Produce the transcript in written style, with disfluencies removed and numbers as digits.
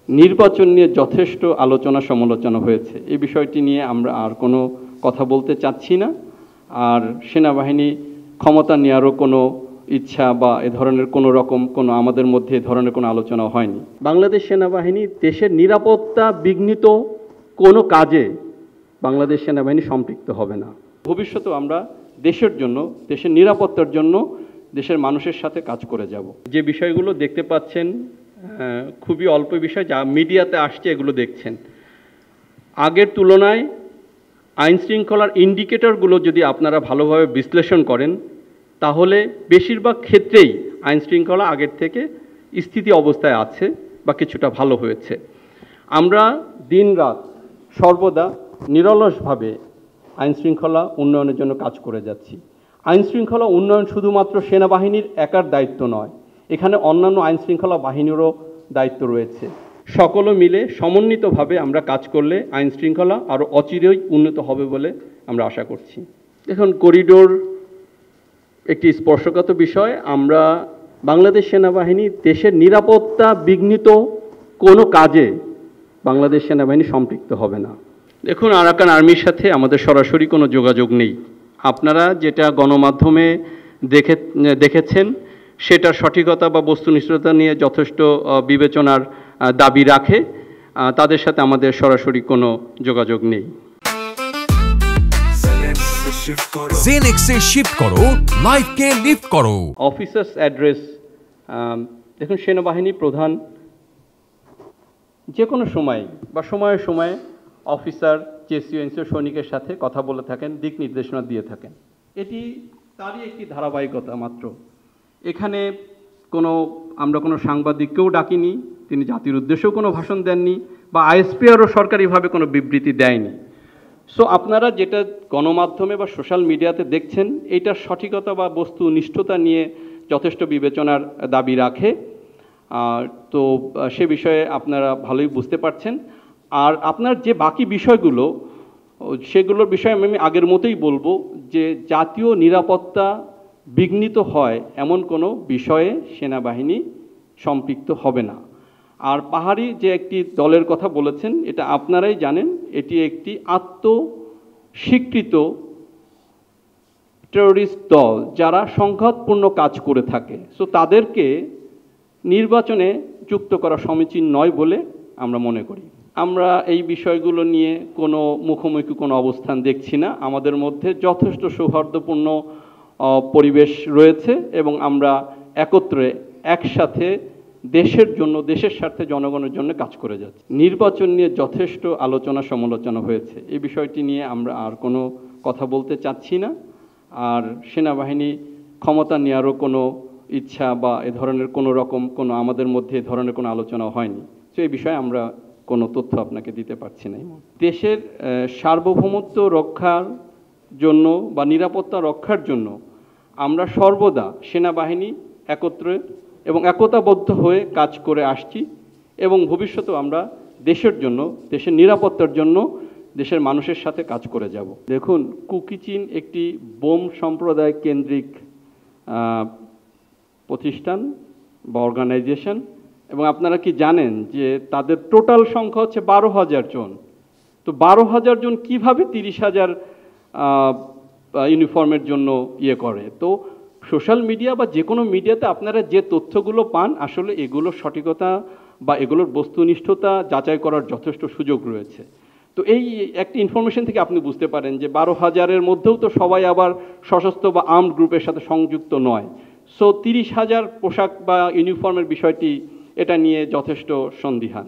নির্বাচন নিয়ে যথেষ্ট আলোচনা সমালোচনা হয়েছে। এই বিষয়টি নিয়ে আমরা আর কোনো কথা বলতে চাচ্ছি না। আর সেনাবাহিনী ক্ষমতা নেওয়ারও কোনো ইচ্ছা বা এ ধরনের কোনো আমাদের মধ্যে এ ধরনের কোনো আলোচনা হয়নি। বাংলাদেশ সেনাবাহিনী দেশের নিরাপত্তা বিঘ্নিত কোনো কাজে বাংলাদেশ সেনাবাহিনী সম্পৃক্ত হবে না। ভবিষ্যতেও আমরা দেশের জন্য, দেশের নিরাপত্তার জন্য দেশের মানুষের সাথে কাজ করে যাব। যে বিষয়গুলো দেখতে পাচ্ছেন খুবই অল্প বিষয়, যা মিডিয়াতে আসছে এগুলো দেখছেন। আগের তুলনায় আইন শৃঙ্খলার ইন্ডিকেটরগুলো যদি আপনারা ভালোভাবে বিশ্লেষণ করেন, তাহলে বেশিরভাগ ক্ষেত্রেই আইন শৃঙ্খলা আগের থেকে স্থিতি অবস্থায় আছে বা কিছুটা ভালো হয়েছে। আমরা দিনরাত সর্বদা নিরলসভাবে আইন শৃঙ্খলা উন্নয়নের জন্য কাজ করে যাচ্ছি। আইন শৃঙ্খলা উন্নয়ন শুধুমাত্র সেনাবাহিনীর একার দায়িত্ব নয়, এখানে অন্যান্য আইন শৃঙ্খলা বাহিনীরও দায়িত্ব রয়েছে। সকলে মিলে সমন্বিতভাবে আমরা কাজ করলে আইন শৃঙ্খলা আরও অচিরেই উন্নত হবে বলে আমরা আশা করছি। এখন করিডোর একটি স্পর্শকাতর বিষয়। আমরা বাংলাদেশ সেনাবাহিনী দেশের নিরাপত্তা বিঘ্নিত কোনো কাজে বাংলাদেশ সেনাবাহিনী সম্পৃক্ত হবে না। দেখুন, আরাকান আর্মির সাথে আমাদের সরাসরি কোনো যোগাযোগ নেই। আপনারা যেটা গণমাধ্যমে দেখেছেন সেটার সঠিকতা বা বস্তুনিষ্ঠতা নিয়ে যথেষ্ট বিবেচনার দাবি রাখে। তাদের সাথে আমাদের সরাসরি কোনো যোগাযোগ নেই। জেনেক্সে শিফট করো, লাইফকে লিফট করো। অফিসার্স অ্যাড্রেস, দেখুন, সেনাবাহিনী প্রধান যে কোনো সময় বা সময়ে সময়ে অফিসার, জেসিও, এনসিও সৈনিকের সাথে কথা বলে থাকেন, দিক নির্দেশনা দিয়ে থাকেন। এটি তারই একটি ধারাবাহিকতা মাত্র। এখানে আমরা কোনো সাংবাদিককেও ডাকিনি, তিনি জাতির উদ্দেশ্যেও কোনো ভাষণ দেননি, বা আইএসপিআরও সরকারিভাবে কোনো বিবৃতি দেয়নি। সো আপনারা যেটা গণমাধ্যমে বা সোশ্যাল মিডিয়াতে দেখছেন, এইটার সঠিকতা বা বস্তুনিষ্ঠতা নিয়ে যথেষ্ট বিবেচনার দাবি রাখে। তো সে বিষয়ে আপনারা ভালোই বুঝতে পারছেন। আর আপনার যে বাকি বিষয়গুলো, সেগুলোর বিষয়ে আমি আগের মতোই বলবো যে জাতীয় নিরাপত্তা বিঘ্নিত হয় এমন কোনো বিষয়ে সেনাবাহিনী সম্পৃক্ত হবে না। আর পাহাড়ি যে একটি দলের কথা বলেছেন, এটা আপনারাই জানেন, এটি একটি আত্মস্বীকৃত টেররিস্ট দল যারা সংঘাতপূর্ণ কাজ করে থাকে। সো তাদেরকে নির্বাচনে যুক্ত করা সমীচীন নয় বলে আমরা মনে করি। আমরা এই বিষয়গুলো নিয়ে কোনো মুখোমুখি কোনো অবস্থান দেখছি না। আমাদের মধ্যে যথেষ্ট সৌহার্দ্যপূর্ণ পরিবেশ রয়েছে এবং আমরা একত্রে একসাথে দেশের জন্য, দেশের স্বার্থে, জনগণের জন্য কাজ করে যাচ্ছি। নির্বাচন নিয়ে যথেষ্ট আলোচনা সমালোচনা হয়েছে। এই বিষয়টি নিয়ে আমরা আর কোনো কথা বলতে চাচ্ছি না। আর সেনাবাহিনী ক্ষমতা নেওয়ারও কোনো ইচ্ছা বা এ ধরনের কোনো আমাদের মধ্যে এ ধরনের কোনো আলোচনা হয়নি। তো এই বিষয়ে আমরা কোনো তথ্য আপনাকে দিতে পারছি না। দেশের সার্বভৌমত্ব রক্ষার জন্য বা নিরাপত্তা রক্ষার জন্য আমরা সর্বদা সেনাবাহিনী একত্রে এবং একতাবদ্ধ হয়ে কাজ করে আসছি এবং ভবিষ্যতেও আমরা দেশের জন্য, দেশের নিরাপত্তার জন্য দেশের মানুষের সাথে কাজ করে যাব। দেখুন, কুকিচিন একটি বোম সম্প্রদায় কেন্দ্রিক প্রতিষ্ঠান বা অর্গানাইজেশন, এবং আপনারা কি জানেন যে তাদের টোটাল সংখ্যা হচ্ছে 12,000 জন। তো 12,000 জন কীভাবে 30,000 ইউনিফর্মের জন্য করে? তো সোশ্যাল মিডিয়া বা যে কোনো মিডিয়াতে আপনারা যে তথ্যগুলো পান, আসলে এগুলোর সঠিকতা বা এগুলোর বস্তুনিষ্ঠতা যাচাই করার যথেষ্ট সুযোগ রয়েছে। তো এই একটি ইনফরমেশন থেকে আপনি বুঝতে পারেন যে 12,000-এর মধ্যেও তো সবাই আবার সশস্ত্র বা আর্মড গ্রুপের সাথে সংযুক্ত নয়। সো 30,000 পোশাক বা ইউনিফর্মের বিষয়টি, এটা নিয়ে যথেষ্ট সন্দিহান।